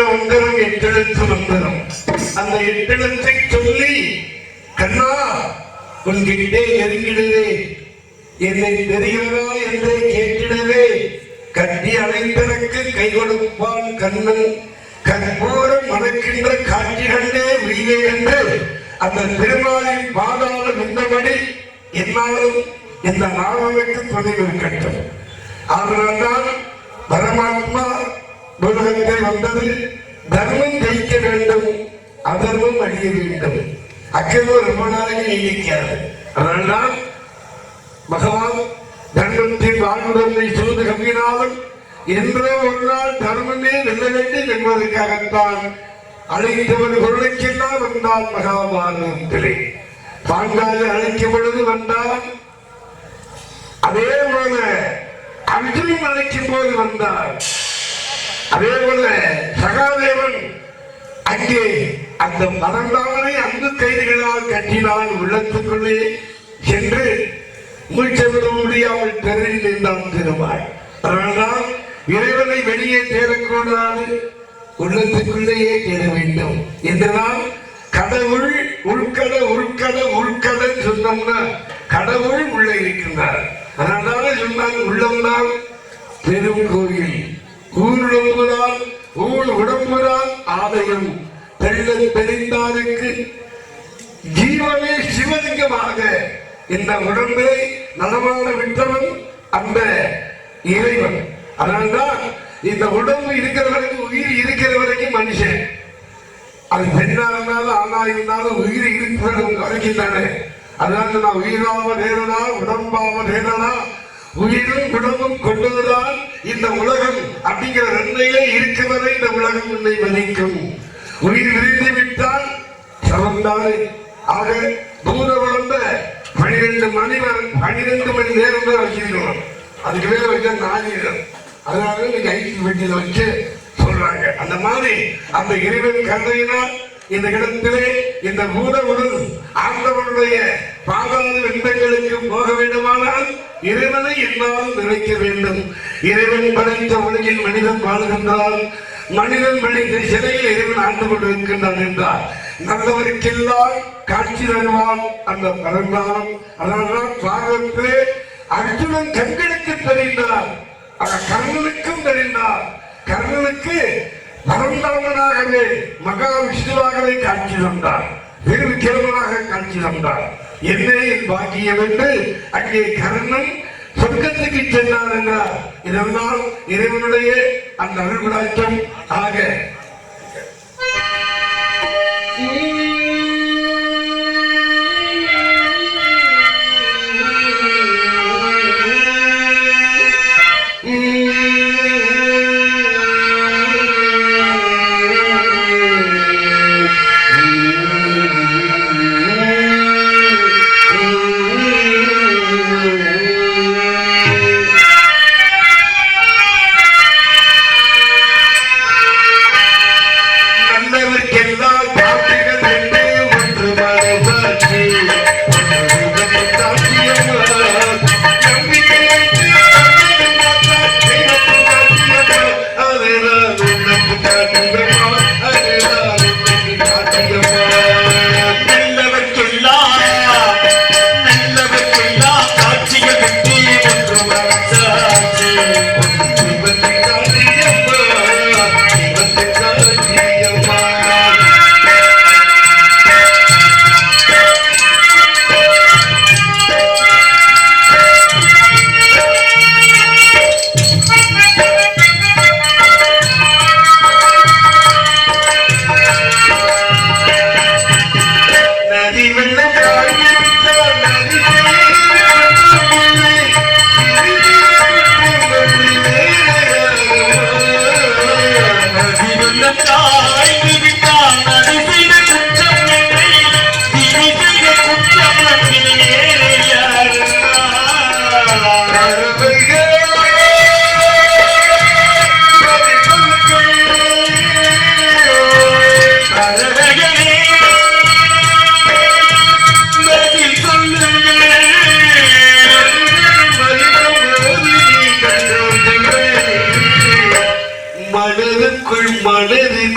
மந்திரம் 8 எழுத்து மந்திரம். அந்த 8 எழுத்தை சொல்லி கண்ணா உன்கிட்டே நெருங்கிடுவே, என்னை தெரிகிறதா என்று கேட்டிடவே, கட்டி அழைத்தனக்கு கை கொடுப்பான் கண்ணன், கற்பூரம் மணக்கின்ற காட்சி கண்டே உயிரே என்று அந்த பெருமாளின் பாதாளம் இருந்தபடி என்னாலும் இந்த நாவலுக்கு துணை இருக்கட்டும். அதனால்தான் பரமாத்மா உலகத்தை வந்தது. தர்மம் ஜெயிக்க வேண்டும், அதர்மம் அழிய வேண்டும். அக்கறை ரொம்ப நாளைக்கு நீடிக்காது. அதனால்தான் பகவான் தர்மத்தின் வாழ்வுடனை சூது கம்பினாலும் என்றோ ஒரு நாள் தர்மமே வெல்ல வேண்டும் என்பதற்காகத்தான் அழைத்தவர் பொருளைக்கெல்லாம் வந்தான். மகாபாரதத்திலே பாண்டாளி அழைக்கும் பொழுது வந்தான். அதே போல அர்ஜுனன் அழைக்கும் போது வந்தார். அதே போல சகாதேவன் அங்கே அந்த மறந்தாவனை அன்பு கைதிகளால் கட்டினால் உள்ளத்துக்குள்ளே சென்று மூச்சவிட முடியாமல் பெருகி நின்றான் திருமால். அதனால்தான் இறைவனை வெளியே தேடக்கூடாது, உள்ளத்துக்குள்ளேயே தேட வேண்டும் என்றுதான் கடவுள் உள்கட உள்கட உள்கட சொன்னோம்னா கடவுள் உள்ள இருக்கின்றார். அதனால சொன்னாங்க உள்ளம்தான் பெரும் கோயில், ஊருடம்புதான் ஊர் உடம்புதான் ஆலயம், தெள்ள தெரிந்தாருக்கு ஜீவனே சிவலிங்கமாக இந்த உடம்பை நலமான விட்டவன் அந்த இறைவன். அதனால்தான் இந்த உடம்பு இருக்கிற வரைக்கும் உயிர் இருக்கிற வரைக்கும் மனுஷன், அது பெண்ணா இருந்தாலும் ஆணா இருந்தாலும் உயிர் இருக்கிற வரைக்கும் தானே. அதனால நான் உயிராம நேரனா உடம்பாம நேரனா உயிரும் உடம்பும் கொண்டதுதான் இந்த உலகம் அப்படிங்கிற ரெண்டையே இருக்க வரை இந்த உலகம் உன்னை மதிக்கும். உயிர் விரிந்து விட்டால் சமந்தானே. ஆக தூர வளர்ந்த 12 மணி நேரம் தான் வச்சிருக்கணும். அதுக்கு மேல வச்சா 4 நேரம். அதனால நீங்க ஐசி வெட்டியில வச்சு சொல்றாங்க. அந்த மாதிரி அந்த இறைவன் கருணையினால் இந்த இடத்திலே இந்த பூத உடல் ஆண்டவனுடைய பாதாள விந்தங்களுக்கு போக வேண்டுமானால் இறைவனை என்னால் நினைக்க வேண்டும். இறைவன் படைத்த உலகில் மனிதன் வாழ்கின்றான், மனிதன் படைத்த சிலையில் இறைவன் ஆண்டு கொண்டிருக்கின்றான் என்றார். நல்லவருக்கெல்லாம் காட்சி தருவான் அந்த பரந்தானம். அதனால்தான் பாகத்திலே அர்ஜுனன் கண்களுக்கு தெரிந்தார், கர்ணனுக்கும் தெரிந்தார். கர்ணனுக்கு பரந்தாமனாகவே மகா விஷ்ணுவாகவே காட்சி தந்தார், வெகு கிழமனாக காட்சி தந்தார். என்னே என் பாக்கியம் என்று அங்கே கர்ணன் சொர்க்கத்துக்கு சென்றார் என்றார். இதெல்லாம் இறைவனுடைய அந்த அருள்விடாச்சம். ஆக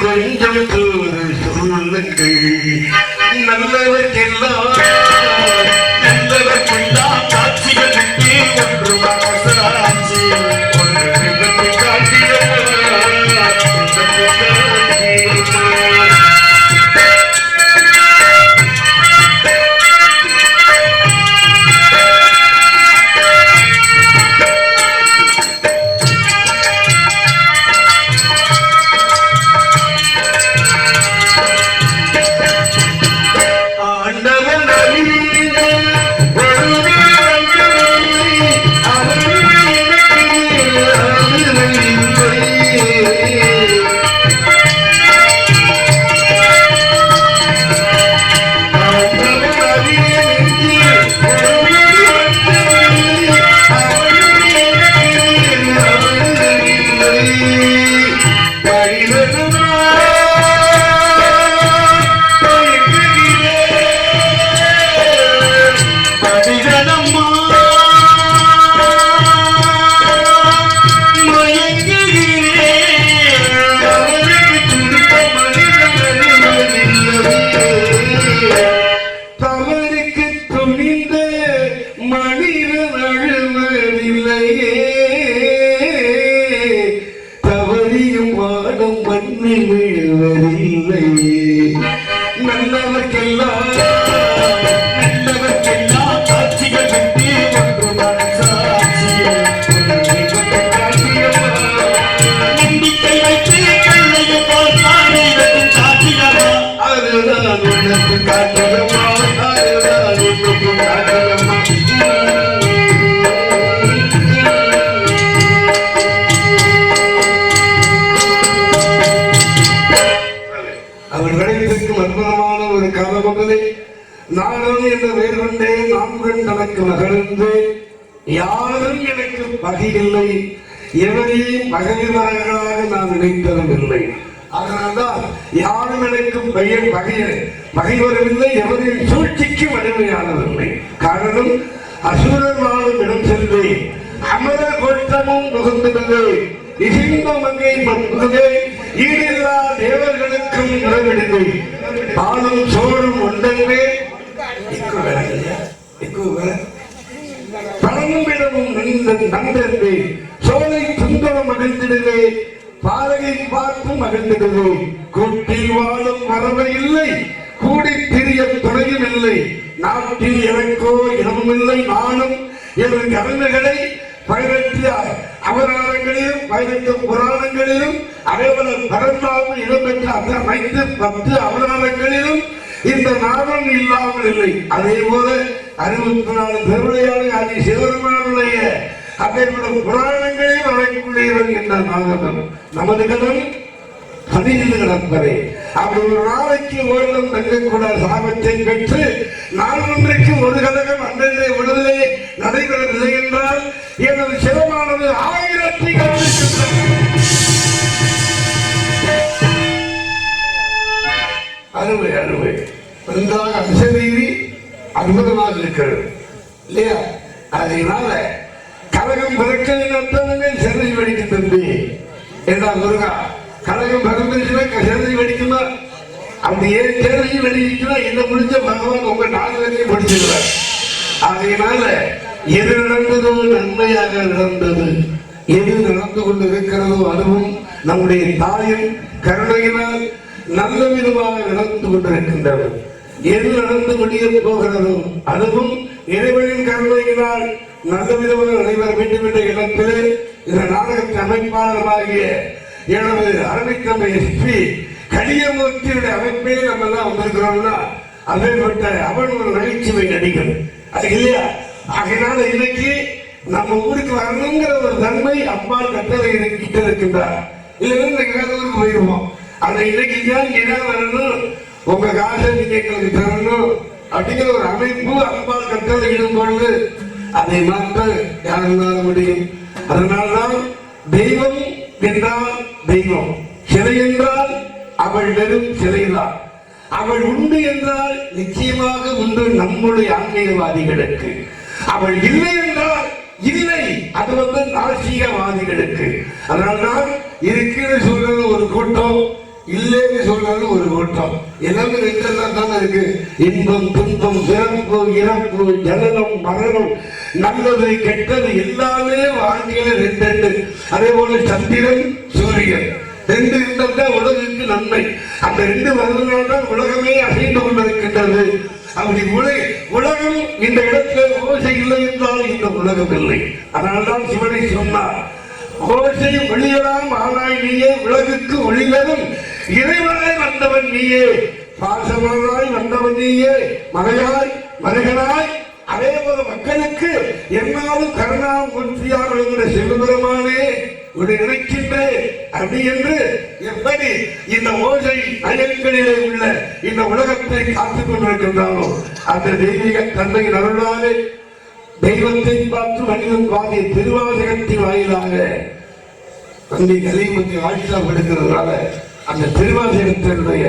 கொஞ்சம் தூது சொல்லுங்கள். நல்லவர்க்கெல்லாம் நல்லவர்க்கெல்லாம் காட்சிகள் ஒன்று மனசாட்சி ஒன்று காட்டிய நானும் என்ற வேறு கொண்டே நான்கு தனக்கு மகிழ்ந்து யாரும் எனக்கு பகையில்லை, எவரையும் பகைவர்களாக நான் நினைத்ததும் இல்லை. அதனால்தான் யாரும் எனக்கு பகைவரவில்லை, எவரையும் சூழ்ச்சிக்கு வலிமையானதில்லை. காரணம் அசுரர் வாழும் இடம் சென்று அமரர் கோட்டமும் புகுந்துள்ளது, இசிந்த மங்கை பண்புகளே ஈடில்லா தேவர்களுக்கும் உறவிடுங்கள், பாலும் சோறும் ஒன்றே பழம்பிடமும் நன்றே சோலை துன்பம் மகிழ்ந்திடுவே, பாலகை பார்த்தும் மகிழ்ந்திடுவே. கூட்டில் வாழும் வரவை இல்லை, கூடி திரிய துணையும் இல்லை, நாட்டில் எனக்கோ இடமும் இல்லை. நானும் எனது கடமைகளை 18 அவதாரங்களிலும் 18 புராணங்களிலும் அதேபோல பரந்தாமல் இடம்பெற்ற அனைத்து 10 அவதாரங்களிலும் இந்த நாமம் இல்லாமல் இல்லை. அதே போல 64 திருவிளையாடு ஆதி சிவபெருமானுடைய அதேபோல புராணங்களையும் அழைக்கக்கூடியவன் என்ற நாமம் நமது கடன் பதினில் கிடப்பதே. அப்படி ஒரு நாளைக்கு ஓரிடம் தங்கக்கூட சாபத்தை பெற்று நாளொன்றைக்கு ஒரு கழகம் அன்றே விடுதலை நடைபெறவில்லை என்றால் எனது சிவமானது 1000 அருமை அருமை நன்றாக அசரீதி அற்புதமாக இருக்கிறது இல்லையா? அதனால கழகம் பிறக்க சென்னை வெடிக்க தம்பி என்றால் முருகா, கழகம் பிறந்துச்சுன்னா சென்னை வெடிக்குமா? அப்படி ஏன் சென்னை வெடிக்குன்னா என்ன முடிஞ்ச பகவான் உங்க 4 பேரையும் படிச்சிருவார். அதனால எது நடந்ததோ நன்மையாக நடந்தது, எது நடந்து கொண்டு இருக்கிறதோ அதுவும் நம்முடைய தாயின் கருணையினால் நல்ல விதமாக நடந்து கொண்டிருக்கின்றது. எது நடந்து முடிய போகிறதோ அதுவும் இறைவனின் கருணையினால் நல்ல விதமாக நடைபெற வேண்டும் என்ற இடத்திலே இந்த நாடகத்தின் அமைப்பாளராகிய எனது அரவிக்கம்பை எஸ்பி கலியமூர்த்தியுடைய அமைப்பே நம்ம எல்லாம் வந்திருக்கிறோம்னா அதேபட்ட அவன் ஒரு நகைச்சுவை நடிகர் அது இல்லையா? அதனால இன்னைக்கு நம்ம ஊருக்கு வரணுங்கிற ஒரு தன்மை அம்மாள் கட்டளை கிட்ட இருக்கின்றார். இல்லைன்னா இன்னைக்கு வேற ஊருக்கு போயிருவோம். அந்த இன்னைக்கு என்ன வரணும், உங்க காசை நீங்க எங்களுக்கு தரணும் அப்படிங்கிற ஒரு அமைப்பு அம்பாள் கட்டளை இடும்பொழுது அதை மாற்ற யாருனால முடியும். அதனால்தான் தெய்வம் என்றால் தெய்வம், சிலை என்றால் அவள் வெறும் சிலைதான். அவள் உண்டு என்றால் நிச்சயமாக உண்டு நம்முடைய ஆன்மீகவாதிகளுக்கு. அவள் இல்லை என்றால் இல்லை, அது நாசிகவாதிகளுக்கு. அதனால்தான் இருக்கிற சொல்றது ஒரு கூட்டம், இல்லைன்னு சொல்றது ஒரு கூட்டம். எல்லாமே ரெண்டெல்லாம் தானே இருக்கு. இன்பம் துன்பம் பிறப்பு இறப்பு ஜனனம் மரணம் நல்லது கெட்டது எல்லாமே வாழ்க்கையில ரெண்டு. அதே போல சந்திரன் சூரியன் ரெண்டு இருந்தால்தான் உலகுக்கு நன்மை. அந்த ரெண்டு வருவதால்தான் உலகமே அசைந்து கொண்டிருக்கின்றது. அப்படி உலகம் இந்த இடத்துல ஓசை இல்லை என்றால் இந்த உலகம் இல்லை. அதனால்தான் சிவனை சொன்னார், ஓசை ஒளியலாம் ஆனாய் நீயே, உலகுக்கு ஒளிவரும் இறைவனாய் வந்தவன் நீயே, பாசமனாய் வந்தவன் நீயே, மலையாய் மருகனாய். அதே போல மக்களுக்கு என்னாலும் கருணாமூர்த்தியாக என்கிற சிவபெருமானே ஒரு நினைக்கின்றேன் அப்படி என்று எப்படி இந்த ஓசை அயல்களிலே உள்ள இந்த உலகத்தை காத்துக் கொண்டிருக்கின்றானோ அந்த தெய்வீக தந்தையின் அருளாலே தெய்வத்தை பார்த்து மனிதன் பாதிய திருவாசகத்தின் வாயிலாக தந்தை கலிமுத்தி ஆட்சியா எடுக்கிறதுனால அந்த திருவாசகத்தினுடைய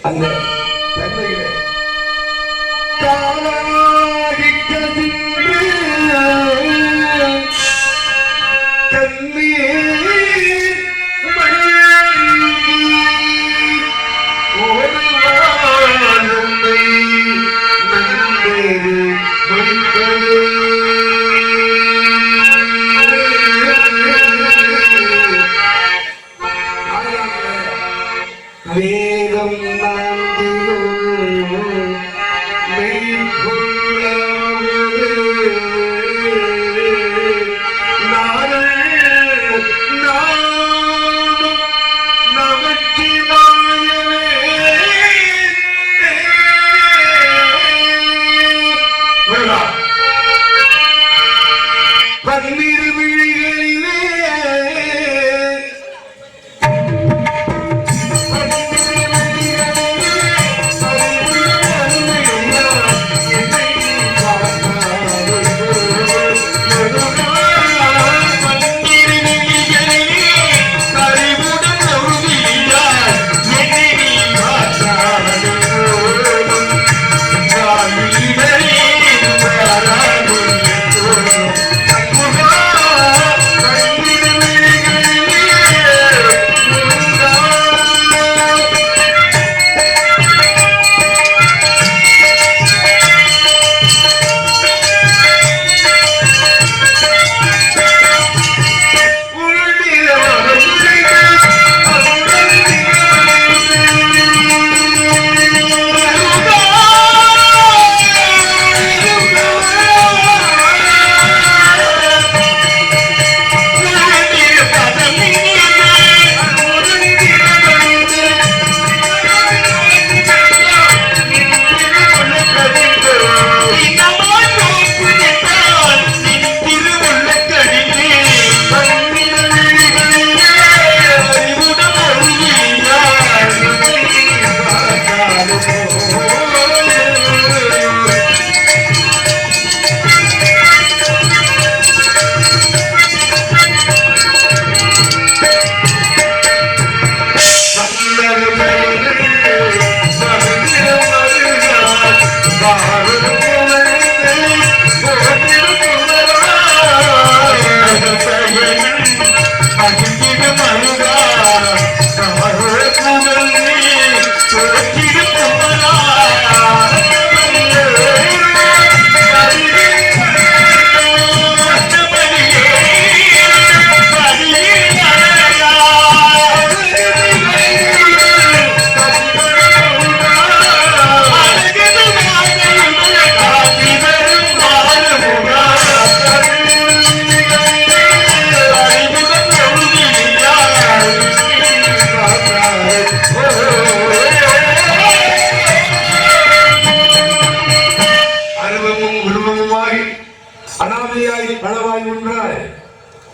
அந்த தந்தையில வேதம்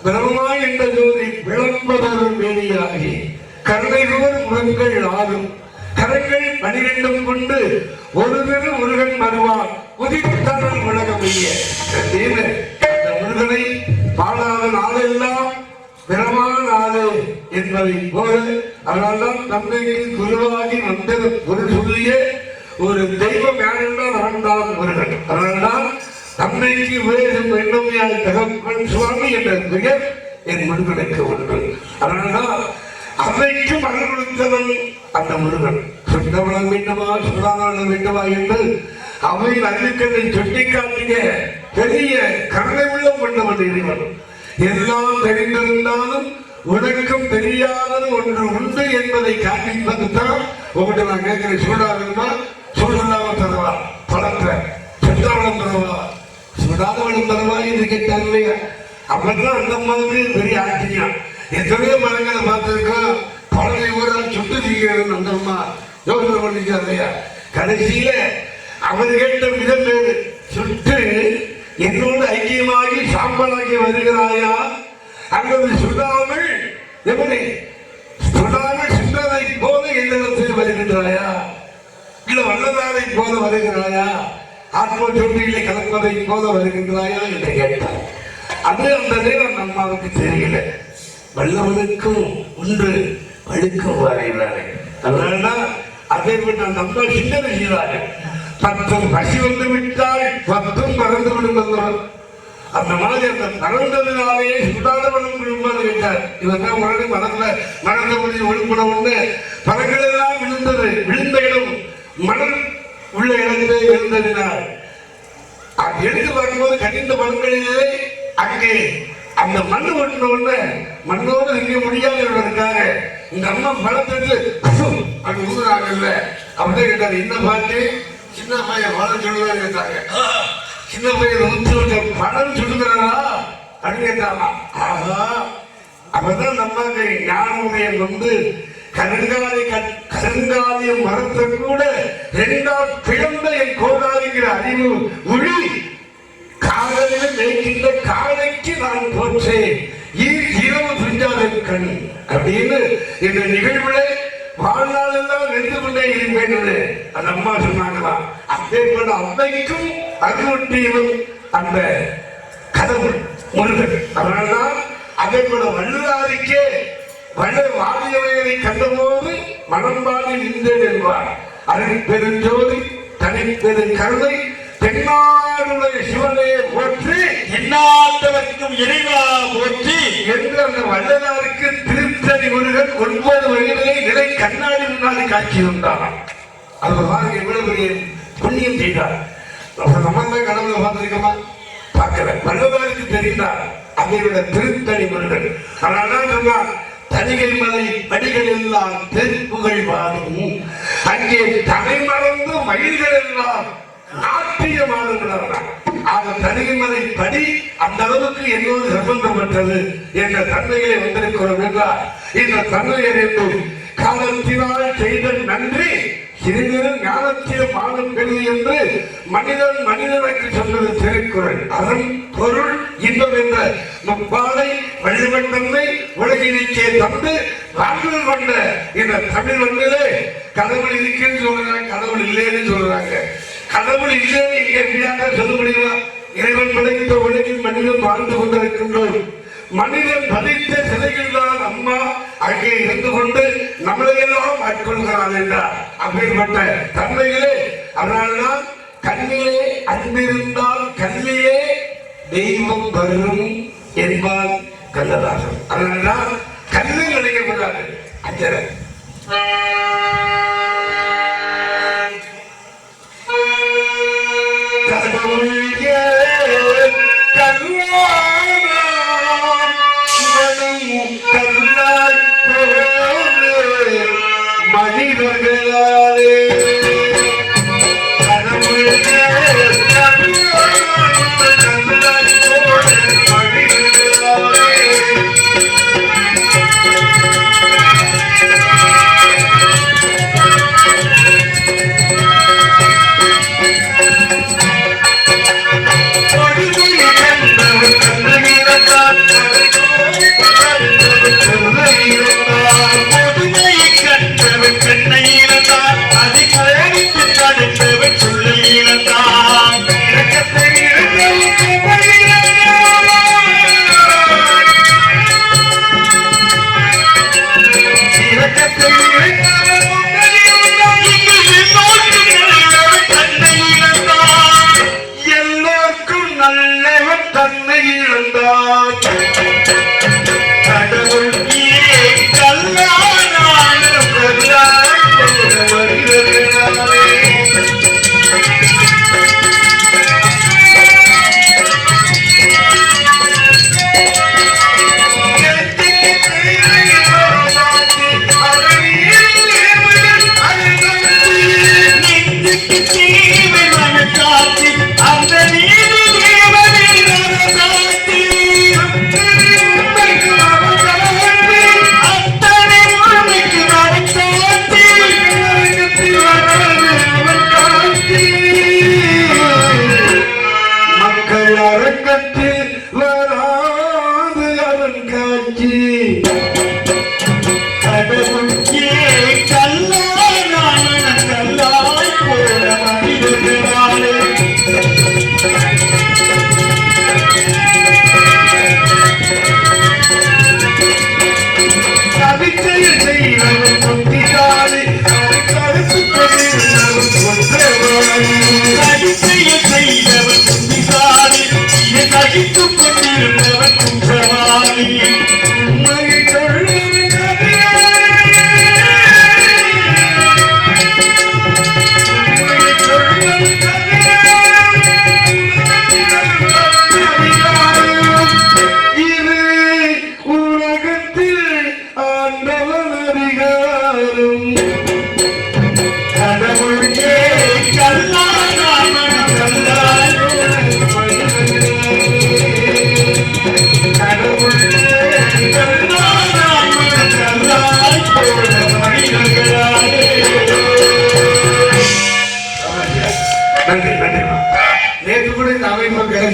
பிரம்மாய் என்ற ஜோதி விளம்பதரும் வேணியாகி கருணைதோர் முகங்கள் ஆகும் கரங்கள் 12 கொண்டு ஒரு திரு முருகன் வருவான் உதித்தனன் உலகமைய. இந்த முருகனை பாடாத நாளெல்லாம் பிரமான நாளே என்பதை போல அதனால்தான் தந்தைக்கு குருவாகி வந்தது பொருள் சொல்லிய ஒரு தெய்வம் யாரென்றால் அவன்தான் முருகன். அதனால்தான் தந்தைக்கு உபதேசம் வேண்டுமையால் தகப்பன் சுவாமி என்ற பெயர் என் முருகனுக்கு உண்டு. அதனால்தான் அன்னைக்கும் அருள் கொடுத்தவன் அந்த முருகன் சுத்தவளம் வேண்டுமா சுதாரணம் வேண்டுமா என்று அவையின் அறிவிக்கலை சுட்டிக்காட்டிய பெரிய கருணை உள்ளம் கொண்டவன் இறைவன். எல்லாம் தெரிந்திருந்தாலும் உனக்கும் தெரியாதது ஒன்று உண்டு என்பதை காட்டிப்பது தான் உங்கள்கிட்ட நான் கேட்கிறேன். சூடாகுமா சூடாம தருவா பழத்தை சுத்தவளம் தருவா சுடாதவளம் தருவா என்று கேட்டார் இல்லையா? அப்பதான் அந்த மாதிரி பெரிய ஆட்சியா எத்தனையோ மரங்களை பார்த்திருக்கோம். பழனை ஊரா சுட்டு தீங்கிறது அந்த அம்மா யோசனை பண்ணிச்சார் இல்லையா? கடைசியில அவர் கேட்ட விதம் வேறு. சுட்டு என்னோடு ஐக்கியமாகி சாம்பலாகி வருகிறாயா அல்லது சுடாமல் எப்படி சுடாமல் சுண்டதை போல என்னிடத்தில் வருகின்றாயா இல்ல வல்லதாரை போல வருகிறாயா ஆத்ம சொல்லிகளை கலப்பதை போல வருகின்றாயா என்று கேட்டார். அது அந்த நேரம் நம்மளுக்கு தெரியல. வல்லவனுக்கும் ஒன்று வழுக்கும் வரையினாரே. அதனால்தான் அதை விட்டு நம்ம சிந்தனை செய்தார்கள். 10 பசி வந்து விட்டால் 10 மறந்து விடும். அந்த மாதிரி அந்த மறந்ததினாலேயே சுடாத வளம் விழுமாறு கேட்டார். இவர்தான் உடனே மறந்த முடிவு ஒழுங்குணவுன்னு பழங்கள் எல்லாம் விழுந்தது. விழுந்த இடம் மணல் உள்ள இடத்திலே இருந்ததினால் அது எடுத்து வரும்போது கடிந்த மண்களிலே அங்கே அந்த மண் ஒன்று மண்ணோடு நிற்க முடியாது என்பதற்காக இந்த அம்மா பழத்திற்கு அங்க ஊதுறாங்கல்ல. அப்படியே கேட்டாரு, என்ன பாட்டு சின்ன பையன் பழம் சொல்லுவாரு கேட்டாங்க. சின்ன பையன் ஊத்து பழம் சொல்லுகிறாரா அப்படின்னு கேட்டாங்க. ஆஹா, அப்பதான் நம்ம ஞானோதயம் வந்து கருங்காலியம் மரத்தை கூட 2ஆ பிளந்த என் கோடாலிங்கிற அறிவு ஒளி காதலில் மேய்க்கின்ற காலைக்கு நான் போற்றேன் இரவு துஞ்சாத கண் அப்படின்னு இந்த நிகழ்வுல வாழ்நாள் எல்லாம் நின்று கொண்டே இருப்பேன் அந்த அம்மா சொன்னாங்களாம். அப்பேற்பட்ட அம்மைக்கும் அருளொட்டியவன் அந்த கடவுள் முருகன். அதனால்தான் அதே போல வள்ளுவாரிக்கே வள்ளல் வாரியவைகளை கண்டபோது மனம்பாடி நின்றேன் என்பார். அருள் பெருஞ்சோதி தனிப்பெரு கருணை தென்னாடுடைய சிவனே போற்றி எந்நாட்டவர்க்கும் இறைவா போற்றி என்று அந்த வள்ளலாருக்கு திருத்தணி முருகன் 9 வயதிலே நிலை கண்ணாடி முன்னாடி காட்சி இருந்தாராம். அதுதான் எவ்வளவு பெரிய புண்ணியம் செய்தார். நம்ம கடவுளை பார்த்திருக்கோமா? பார்க்கல. வள்ளலாருக்கு தெரிந்தார் அதைவிட திருத்தணி முருகன். அதனால்தான் சொன்னார், தனிகை மலை படிகள் எல்லாம் தெருப்புகள் வாழும் அங்கே தலை மறந்து மயில்கள் எல்லாம் நாட்டியமானவர்களாக தனிமலை படி அந்த அளவுக்கு என்னோடு சம்பந்தப்பட்டது என்ற தன்மையை வந்திருக்கிறோம் என்றார். இந்த தன்மையை காலத்தினால் செய்த நன்றி சிறிது ஞானத்திலும் மாதம் பெரிய என்று மனிதன் மனிதனுக்கு சொன்னது திருக்குறள். அதன் பொருள் இன்பம் என்ற முப்பாலை வழிவந்தன்மை உலகினைக்கே தந்து வாழ்வில் கொண்ட இந்த தமிழ் மண்ணிலே கடவுள் இருக்குன்னு சொல்றாங்க, கடவுள் இல்லைன்னு சொல்றாங்க. கடவுள் இல்லைன்னு இங்க எப்படியாக சொல்ல முடியுமா? இறைவன் படைத்த உலகில் மனிதன் வாழ்ந்து கொண்டிருக்கின்றோம். மனிதன் பதித்த சிலைகள் தான் அம்மா அங்கே இருந்து கொண்டு நம்மளையெல்லாம் ஆட்கொள்கிறான் என்றார். அப்படிப்பட்ட தன்மைகளே. அதனால்தான் கண்ணிலே அன்பிருந்தால் கல்லியே தெய்வம் வரும் என்பார் கண்ணதாசன். அதனால்தான் கல்லில் நினைக்கக்கூடாது. அஞ்சரை மனிதர்களாலே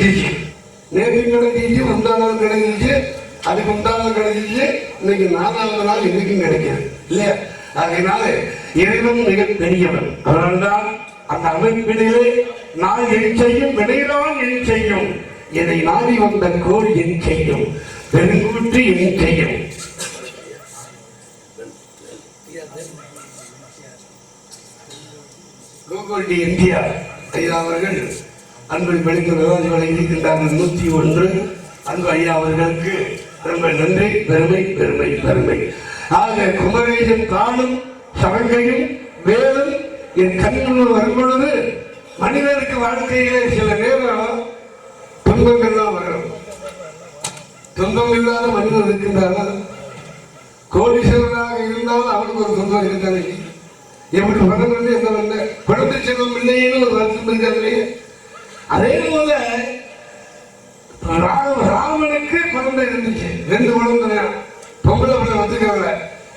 கிடைச்சிச்சு, நேற்று கிடைச்சிச்சு, முந்தானாவது கிடைச்சிச்சு, அதுக்கு முந்தானாவது கிடைச்சிச்சு, இன்னைக்கு 4வது நாள் இன்னைக்கும் கிடைக்கிறது இல்லையா? அதனால இறைவன் மிக பெரியவன். அதனால்தான் அந்த அமைப்பினிலே நான் என் செய்யும், வினைதான் என் செய்யும், இதை நாடி வந்த கோள் என் செய்யும், பெருங்கூற்று என் செய்யும். கோகுல்டி எம்ஜிஆர் ஐயா அவர்கள் அன்பில் பெருக்க விவாதி வழங்கியிருக்கின்றார்கள் 101. அன்பு ஐயா அவர்களுக்கு ரொம்ப நன்றி. பெருமை பெருமை பெருமை. ஆக குமரேசன் தானும் சரங்கையும் வேலும் என் கண்முன் வரும்பொழுது மனிதனுக்கு வாழ்க்கையிலே சில நேரம் துன்பங்கள்லாம் வரும். துன்பம் இல்லாத மனிதன் இருக்கின்றார்கள். கோடீஸ்வரனாக இருந்தாலும் அவனுக்கு ஒரு துன்பம் இருக்கிறது. எப்படி பணம் வந்து என்ன பண்ண குழந்தை செல்வம் இல்லைன்னு ஒரு வருத்தம் இருக்காதுலையே. அதே போல ராமனுக்கு குழந்தை இருந்துச்சு, 2 குழந்தை. பொம்பளை பிள்ளை வச்சுக்கல,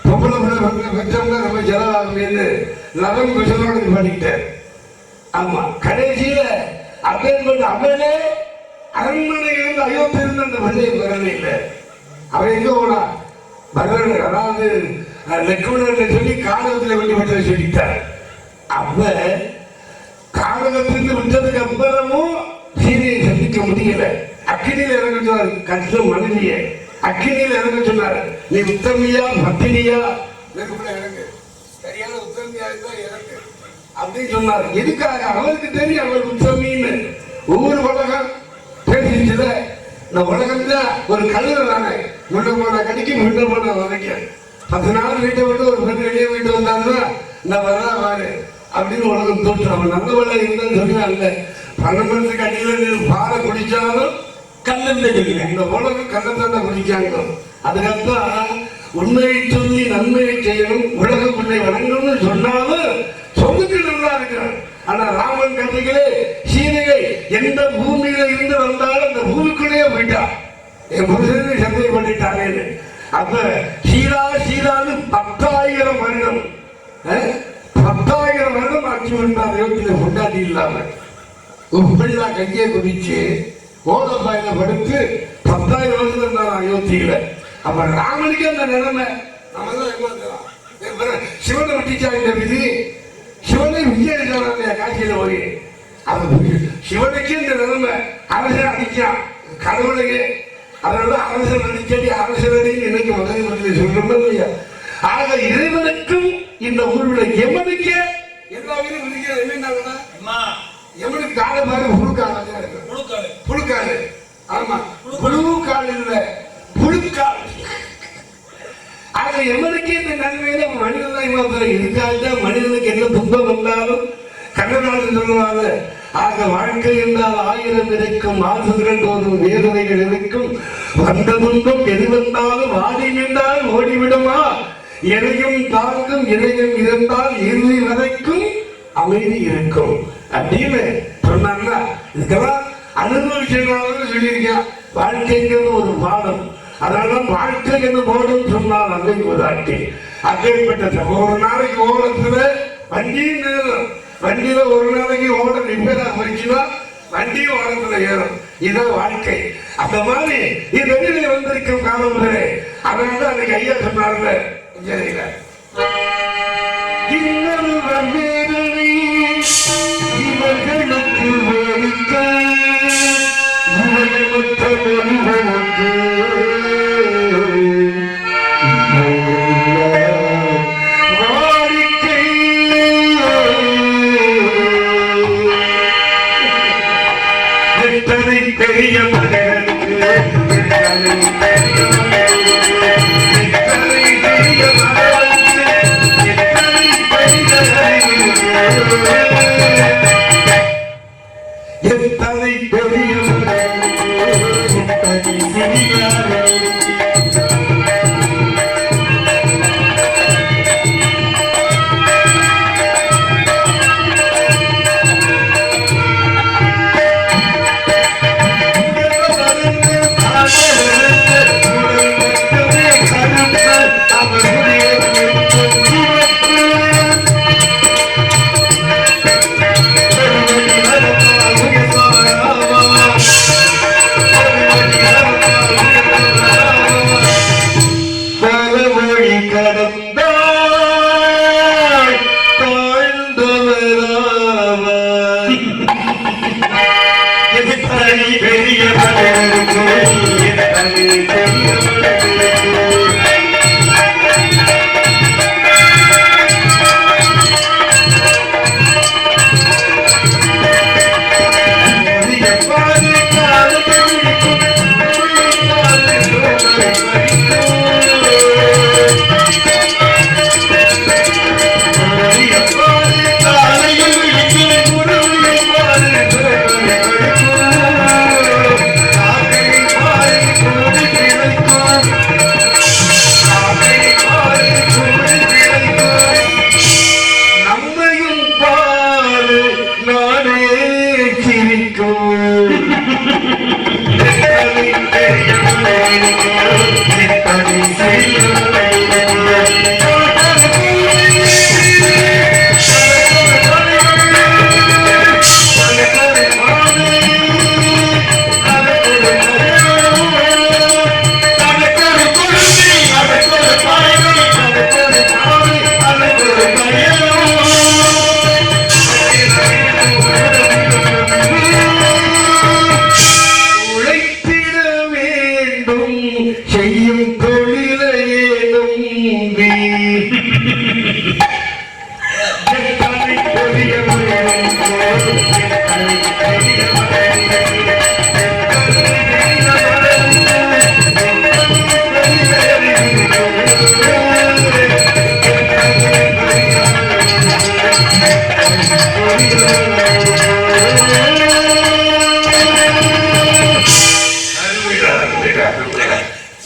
பொம்பளை பிள்ளை வச்சோம்னா ரொம்ப செலவாகுன்னு லவன் குஷலோட பண்ணிக்கிட்டார். ஆமா, கடைசியில அவனே அரண்மனையிலிருந்து அயோத்தியிலிருந்து அந்த பிள்ளையை வரவே இல்லை. அவன் எங்க போனா பகவான், அதாவது லெக்குவனர்ல சொல்லி காடகத்தில் வேண்டி விட்டதை சொல்லிட்டார். அப்ப காடகத்திலிருந்து விட்டதுக்கு அப்புறமும் சீதையை சந்திக்க முடியல. அக்கினியில் இறங்க சொன்னார், கஷ்டம் மனைவிய அக்கினியில் இறங்க சொன்னார். நீ உத்தமியா பத்தினியா இறங்கு, சரியான உத்தமியா இருந்தா இறங்கு அப்படின்னு சொன்னார். எதுக்காக? அவருக்கு தெரியும் அவர் உத்தமின்னு. ஒவ்வொரு உலகம் பேசிச்சுல, இந்த உலகம் தான் ஒரு கல்லூரி தானே, முன்ன போன கடிக்கு முன்ன போன வரைக்கும் 10 நாள் வீட்டை விட்டு ஒரு பெண் வெளியே வீட்டு வந்தாங்கன்னா நான் வரலாம் வாரு அப்படின்னு உலகம் தோற்று. அவன் நல்ல வேலை இருந்தான்னு சொன்னாங்க. 12 அடியில் பாறை குடிச்சாலும் கல்லெந்த இந்த உலகம் கல்லத்தாண்ட குடிக்காங்க. அதுக்கப்புறம் உண்மையை சொல்லி நன்மையை செய்யணும், உலகம் உன்னை வணங்கணும்னு சொன்னாலும் சொல்லுக்கு நல்லா இருக்கிறான். ஆனா ராமன் கதைகளே சீதையை எந்த பூமியில இருந்து வந்தாலும் அந்த பூமிக்குள்ளேயே போயிட்டா. என் புருஷனை சந்தேகம் பண்ணிட்டாங்க. அப்ப சீரா சீரான்னு 10,000 வருடம் 10,000 வருடம் ஆட்சி பண்ணார் அயோத்தியில கொண்டாடி இல்லாம. உப்பெல்லா கையை குதிச்சு ஓலப்பாயில படுத்து 10,000 வருஷம் இருந்தார் அயோத்தியில. அப்ப ராமனுக்கு அந்த நிலைமை. நம்ம தான் சிவனை விட்டுச்சா இந்த விதி? சிவனை விஜயிச்சான காட்சியில போய் சிவனுக்கு இந்த நிலைமை. அரசன் அடிச்சான் கடவுளையே. அதனால அரசன் அடிச்சடி அரசனடி இன்னைக்கு முதலில் சொல்லணும் இல்லையா? ஆக இறைவனுக்கும் இந்த ஊருடைய எமனுக்கே எல்லா வீடும் விதிக்கிறது என்னன்னா, எமனுக்கு காலை பாரு புழுக்காடு. ஆமா, புழுக்கால் இல்ல புழுக்கால். ஆக எமனுக்கு இந்த நன்மையில மனிதன் இதுக்காக மனிதனுக்கு என்ன துன்பம் வந்தாலும் கண்ணனாலும் சொல்லுவாங்க. ஆக வாழ்க்கை என்றால் 1000 இருக்கும், ஆசுகள் தோறும் வேதனைகள் இருக்கும். வந்த துன்பம் எது வந்தாலும் ஆடி நின்றால் ஓடிவிடுமா, எதையும் தாங்கும் இணையம் இருந்தால் இறுதி வரைக்கும் அமைதி இருக்கும் அப்படின்னு சொன்னாங்கன்னா இதுக்கெல்லாம் அனுபவிச்சனாலும் சொல்லியிருக்கேன். வாழ்க்கைங்கிறது ஒரு பாடம். அதனால வாழ்க்கை என்று போடும் சொன்னால் அங்கே உதாட்டி அகைப்பட்ட ஒரு நாளைக்கு ஓரத்துல வண்டியும் நேரம், வண்டியில ஒரு நாளைக்கு ஓட ரிப்பேரா போயிடுச்சுன்னா வண்டியும் ஓரத்துல ஏறும். இதுதான் வாழ்க்கை. அந்த மாதிரி இது வெளியில வந்திருக்கும் காலம். அதனால அன்னைக்கு ஐயா சொன்னார்ல, இன்னொரு வேதனை இவர்களுக்கு வெறுக்க பெரிய மகனுக்கு எத்தனை பெரிய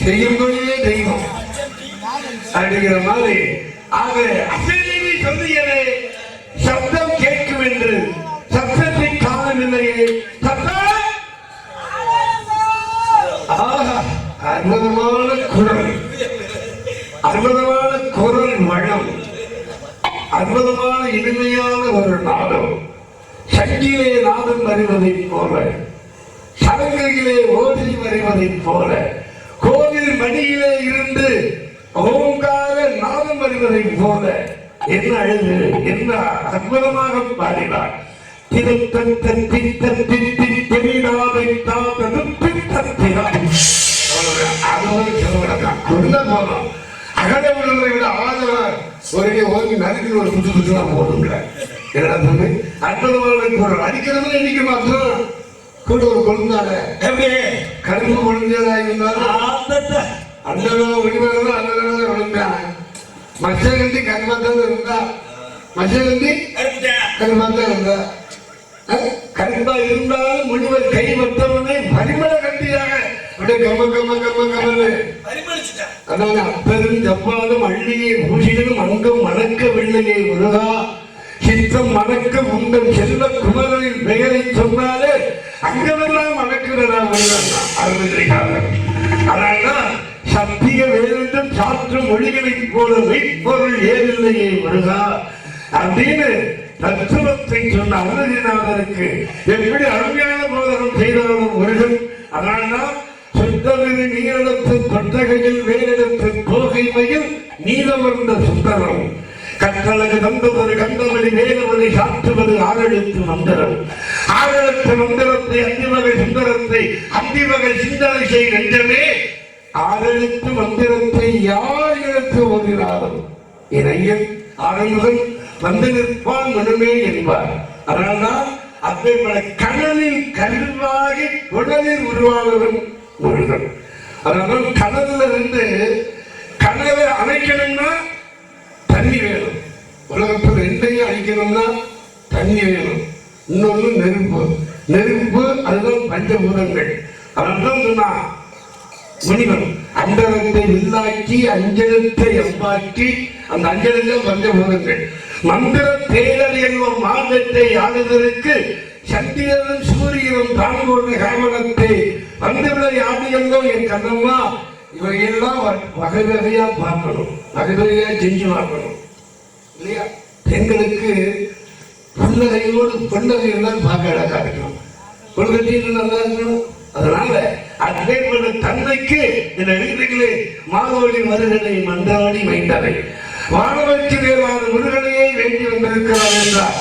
செய்யும் தொழிலே தெய்வம் அப்படிங்கிற மாதிரி ஆக அசைநீதி சொல்லுகிறே சப்தம் கேட்கும் என்று சப்தத்தை காணவில்லையே அற்புதமான குரல், அற்புதமான குரல் வளம், அற்புதமான இனிமையான ஒரு நாதம், சங்கிலே நாதம் வருவதைப் போல, சடங்கிலே ஓதி வருவதைப் போல, கோவில் மணியிலே இருந்து ஓங்கார நாதம் வருவதைப் போல என்ன அழகு, என்ன அற்புதமாக பாடினார். திருத்தன் பித்தன் தெரியாதை தாத்ததும் அகட விழுவதை விட ஆதவர் ஒரே ஓங்கி நறுக்கி ஒரு புது புதுலாம் போடுங்க. அற்புதமான குரல் அடிக்கிறது இன்னைக்கு மாத்திரம் கூட ஒரு கொழுந்தாட கரும்பு கொழுந்தா இருந்தாலும் அந்த உரிமைதான் அந்த விழுந்தான். மச்சகந்தி கருமாத்தான் இருந்தா, மச்சகந்தி கருமாத்தான் இருந்தா. கரும்பா இருந்தாலும் முனிவர் கை வந்தவனே பரிமள கண்டியாக அதாவது அப்பெரும் ஜப்பாலும் அள்ளியை பூசிகளும் அங்கம் மணக்கவில்லையே முருகா, சித்தம் மணக்க உங்கள் செல்வ குமரனின் பெயரை சொன்னாலே அங்கமெல்லாம் மணக்கிறதா அருள்காரன். அதனால்தான் சத்திய வேதம் சாற்று மொழிகளைப் போல மெய்ப்பொருள் ஏதில்லையே முருகா அப்படின்னு தத்துவத்தை சொன்ன அருணகிரிநாதருக்கு எப்படி அருமையான போதகம் செய்தாலும் முருகன். அதனால்தான் சுத்தமிரு நீரிடத்து தொட்டகையில் வேலிடத்து தோகைமையில் நீதமர்ந்த சுத்தரம் கற்றழகு தந்தவது கண்டவழி வேலுவதை சாற்றுவது ஆறெழுத்து மந்திரம். ஆறெழுத்து மந்திரத்தை அந்திவகை சுந்தரத்தை அந்திவகை சிந்தனை செய் நெஞ்சமே ஆறெழுத்து மந்திரத்தை யார் எழுத்து ஓதினாலும் இறையன் ஆரம்பம் வந்து நிற்பான் மனுமே என்பார். அதனால்தான் அப்பேற்பட கடலில் கல்வாகி உடலில் உருவானதும் முருகன். அதனால கடல்ல இருந்து கடலை அணைக்கணும்னா தண்ணி வேணும். உலகத்தில் ரெண்டையும் அழிக்கணும்னா தண்ணி வேணும். இன்னொன்று நெருப்பு. நெருப்பு அதுதான் பஞ்சபூதங்கள். அதனால்தான் சொன்னா முனிவன் அண்டரத்தை வில்லாக்கி அஞ்சலத்தை எம்பாக்கி அந்த அஞ்சலில் பஞ்சபூதங்கள் மந்திர தேடல் என்னும் மார்க்கத்தை ஆளுதற்கு சந்திரனும் சூரியனும் தாங்கோடு காமனத்தை வந்துவிட ஆதியல்லோ என் கண்ணம்மா இவையெல்லாம் வகை வகையா பார்க்கணும், வகை வகையா செஞ்சு பார்க்கணும் இல்லையா? பெண்களுக்கு புன்னகையோடு புன்னகையெல்லாம் பார்க்க அழகா இருக்கணும், புன்னகையில் நல்லா இருக்கணும். அதனால அதேபோல தன்மைக்கு இந்த வீடுகளே மாதவழி மருகனை மன்றாடி வைத்தவை வானவருக்கு வேறான முருகனையே வேண்டி வந்திருக்கிறார் என்றார்.